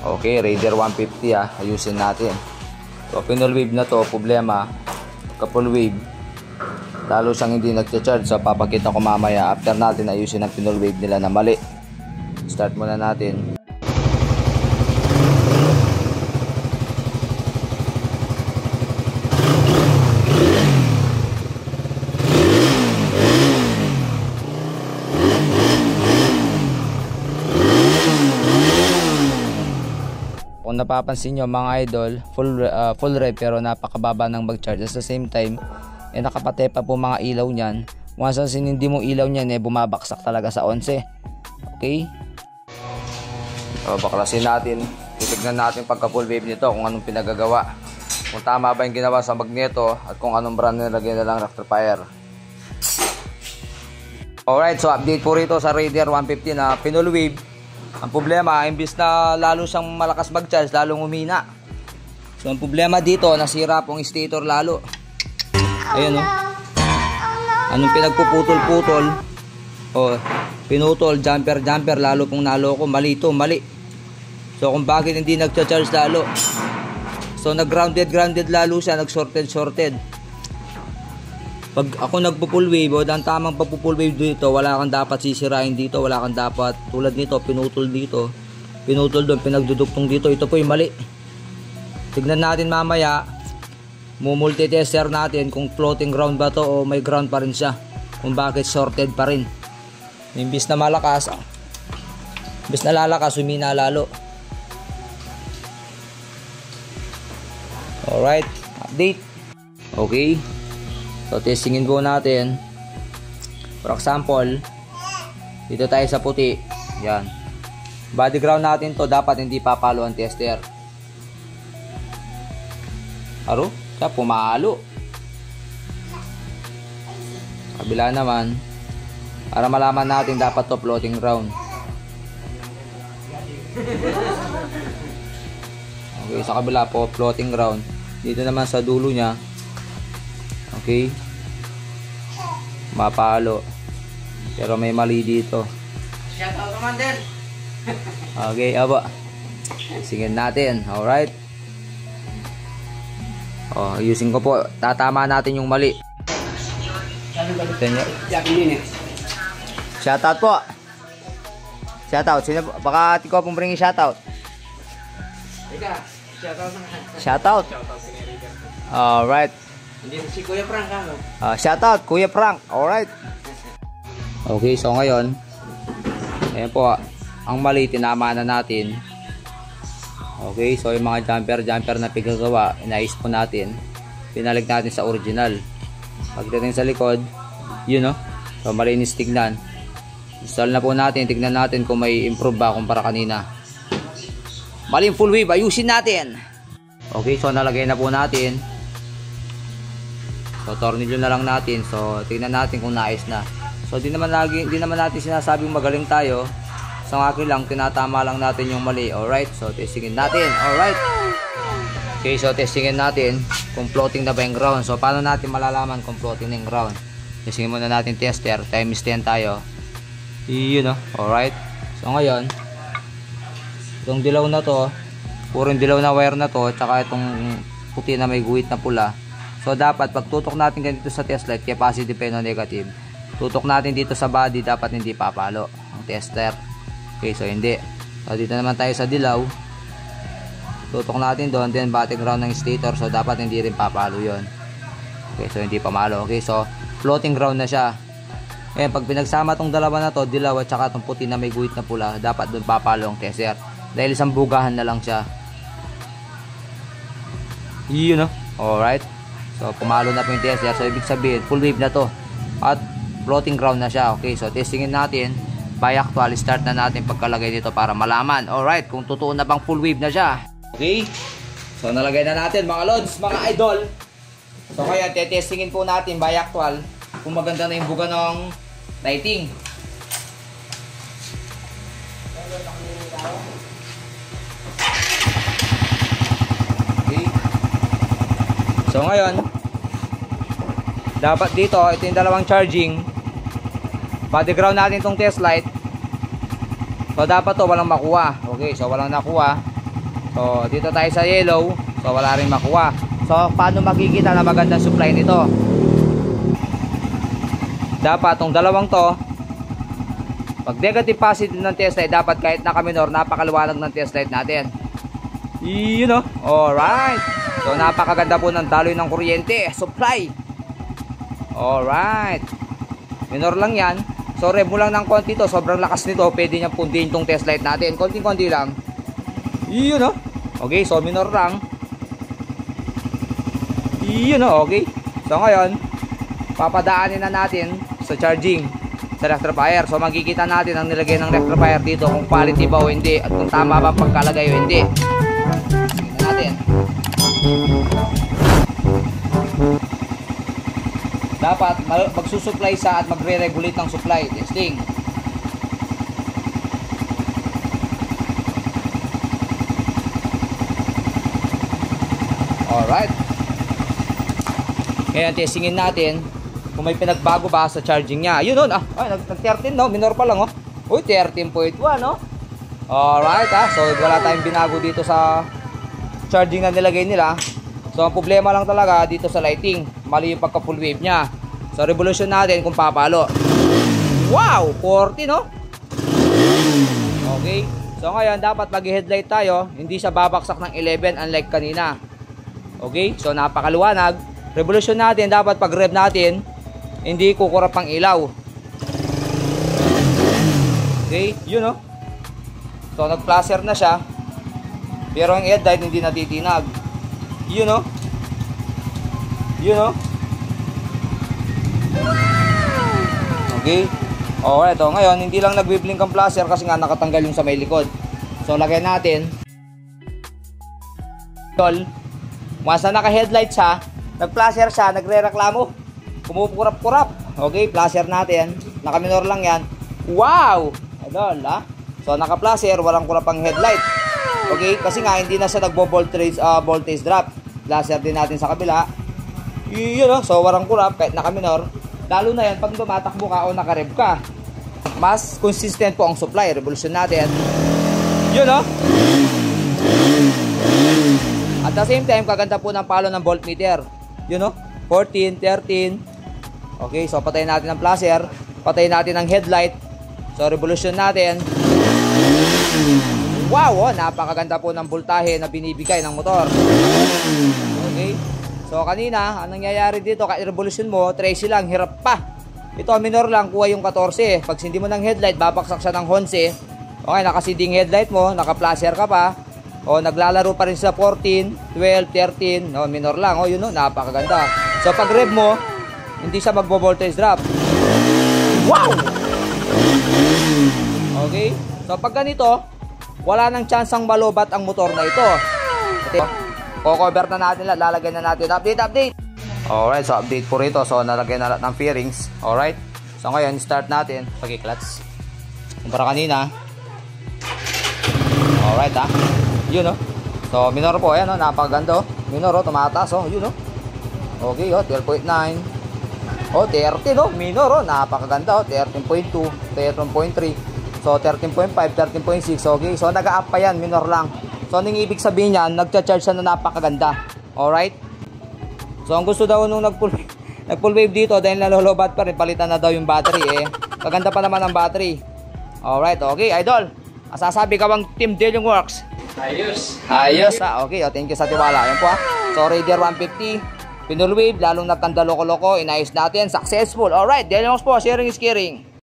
Okay, Raider 150 ayusin natin. So pinol wave na to, problema pagka full wave lalo siyang hindi nagcha-charge. So papakita ko mamaya after natin ayusin ang pinol wave nila na mali. Start muna natin. Kung napapansin nyo mga idol, full rev pero napakababa ng mag-charge. At the same time, nakapatay pa po mga ilaw niyan. Once hindi mo ilaw niyan, bumabaksak talaga sa 11. Okay? So, baklasin natin. Titignan natin pagka full wave nito kung anong pinagagawa. Kung tama ba yung ginawa sa magneto at kung anong brand nilagay na lang rectifier. Alright, so update po rito sa Raider 150 na pinol wave. Ang problema, imbis na lalo siyang malakas mag-charge, lalong umina. So, ang problema dito, nasira pong stator lalo. Ayan o. Anong pinagpuputol-putol? O, pinutol, jumper, lalo pong naloko. Mali ito, mali. So, kung bakit hindi nag-charge lalo. So, nag-grounded lalo siya, nag-sorted. Pag ako nagpo-full wave, o ang tamang pagpo-full wave dito, wala kang dapat sisirain dito, wala kang dapat tulad nito, pinutol dito, pinutol doon, pinagduduktong dito. Ito po yung mali. Tignan natin mamaya, multitester natin kung floating ground ba to o may ground pa rin siya, kung bakit sorted pa rin. Imbis na malakas, imbis na lalakas, humina lalo. Alright, update. Okay. So, testingin po natin. For example, dito tayo sa puti. Yan. Body ground natin to, dapat hindi papalo ang tester. Aro? Siya, pumalo. Kabila naman. Para malaman natin, dapat to floating ground. Okay, sa kabila po, floating ground. Dito naman sa dulo niya. Okay, mapalo pero may mali dito. Shout out naman din. Okay, aba. Singin natin. Alright. Ayusin ko po. Tatama natin yung mali. Shout out po. Shout out. Sino, baka tiko pong bringin shout out. Shout out. Alright. Hindi si Kuya Frank ano? Shout out Kuya Frank. Alright. Okay, so ngayon, ayan po, ang mali tinama na natin. Okay, so yung mga jumper na pigagawa, inayos po natin. Pinalik natin sa original. Pagdating sa likod, yun no. So malinis tignan. Install na po natin, tignan natin kung may improve ba kumpara kanina. Mali yung full wave, ayusin natin. Okay, so nalagay na po natin. So tornilyo na lang natin. So tingnan natin kung naayos na. So di naman natin sinasabing magaling tayo. Sa akin lang tinatama lang natin yung mali. Alright, so testingin natin. Alright. Okay, so testingin natin kung floating na ba yung ground. So paano natin malalaman kung floating na yung ground? Testingin muna natin tester. Times 10 tayo. Yun o. Alright. So ngayon, itong dilaw na to, puro dilaw na wire na to, tsaka itong puti na may guhit na pula. So dapat pag tutok natin ganito sa test light, kaya positive pa o negative, tutok natin dito sa body, dapat hindi papalo ang tester. Okay, so hindi. So dito naman tayo sa dilaw, tutok natin doon, then body ground ng stator, so dapat hindi rin papalo yon. Okay, so hindi pamalo. Okay, so floating ground na siya. Ayan, pag pinagsama tong dalawa na to, dilaw at saka tong puti na may guhit na pula, dapat doon papalo ang tester dahil isang bugahan na lang siya. Yun no. Alright. So, pumalo na po yung tester. So, ibig sabihin, full wave na to. At floating ground na siya. Okay, so testingin natin. By actual, start na natin pagkalagay dito para malaman. Alright, kung totoo na bang full wave na siya. Okay. So, nalagay na natin mga lods, mga idol. So, kaya testingin po natin by actual kung maganda na yung buga ng lighting. Okay. So ngayon, dapat dito, ito yung dalawang charging. Body ground natin itong test light. So dapat to walang makuha. Okay, so walang nakuha. So, dito tayo sa yellow. So, wala rin makuha. So, paano makikita na magandang supply nito? Dapat, itong dalawang to, pag negative positive ng test light, dapat kahit naka-minor, napakaliwanag ng test light natin. Yun o. Alright. So, napakaganda po ng daloy ng kuryente. Supply. Alright. Minor lang yan. So, rev mo lang ng konti to. Sobrang lakas nito. Pwede niyang pundihin itong test light natin. Konting-konti lang. Yun o. Okay, so minor lang. Yun o, okay. So ngayon, papadaanin na natin sa charging sa rectifier. So makikita natin ang nilagay ng rectifier dito, kung quality ba o hindi, at kung tama ba pagkalagay o hindi. Tingnan natin. Dapat magsusupply sa at magre-regulate ng supply. Testing. Alright. Ngayon, testingin natin kung may pinagbago ba sa charging niya. Yun nun, nag-13 no, minor pa lang oh. Uy, 13.1 no. Alright so wala tayong binago dito sa charging na nilagay nila. So ang problema lang talaga dito sa lighting, mali yung pagka full wave niya. So revolution natin kung papalo. Wow, 40 no. Okay. So ngayon, dapat mag-headlight tayo, hindi siya babaksak ng 11 unlike kanina. Okay, so napakaliwanag. Revolution natin, dapat pag rev natin, hindi kukurap ang ilaw. Okay, yun o. So nag-flasher na siya, pero ang headlight hindi natitinag. Yun o. Yun o. Okay. Alright, so ngayon, hindi lang nag-blink ang flasher kasi nga nakatanggal yung sa may likod. So lagay natin. Once na naka-headlight siya, nag-flasher siya, nagre-reklamo, kumukurap-kurap. Okay, flasher natin, naka-minor lang yan. Wow! Idol, ha? So, naka-flasher, walang kurap ang headlight. Okay, kasi nga, hindi na siya nagbo-voltage drop. Flasher din natin sa kabila. Yun, so, walang kurap, kahit naka-minor. Lalo na yan, pag tumatakbo ka o naka-rev ka, mas consistent po ang supply. Revolution natin. Yun, At the same time, kaganda po ng palo ng voltmeter. Yun 14, 13. Okay, so patayin natin ang flasher. Patayin natin ang headlight. So revolution natin. Wow, napakaganda po ng voltahe na binibigay ng motor. Okay. So kanina, anong nangyayari dito? Kahit revolution mo, 13 lang, hirap pa. Ito, minor lang, kuha yung 14. Pag sindi mo ng headlight, babaksak siya ng 11. Okay, nakasinding headlight mo, naka-flasher ka pa. O naglalaro pa rin sa 14, 12, 13, no, minor lang. O yun napakaganda. So pag rev mo, hindi siya magbo-voltage drop. Wow! Okay? So pag ganito, wala nang tsansang malobat ang motor na ito. Ko-cover na natin, lalagyan na natin. Update. Alright, so update po rito. So nalagyan na ng fairings. Alright. So ngayon, start natin. Pag-i-clutch. Kumpara kanina. Alright Yun So minor po, ayan napakaganda minor tumataas yun Okay 12.9 30 minor napakaganda 13.2 13.3 so 13.5 13.6 okay so nag-a-up pa yan minor lang so anong ibig sabihin niyan nagcha-charge siya na napakaganda. Alright, so ang gusto daw nung nag-full wave dito dahil nalolobat pa rin, palitan na daw yung battery kaganda pa naman ang battery. Alright, okay idol, masasabi ka bang Team Dealing Works? Ayos okay thank you sa tiwala. Yan po so Raider 150 Pinul wave, lalong nagkanda loko-loko, inayos natin, successful. Alright, Dealing Works po, sharing is caring.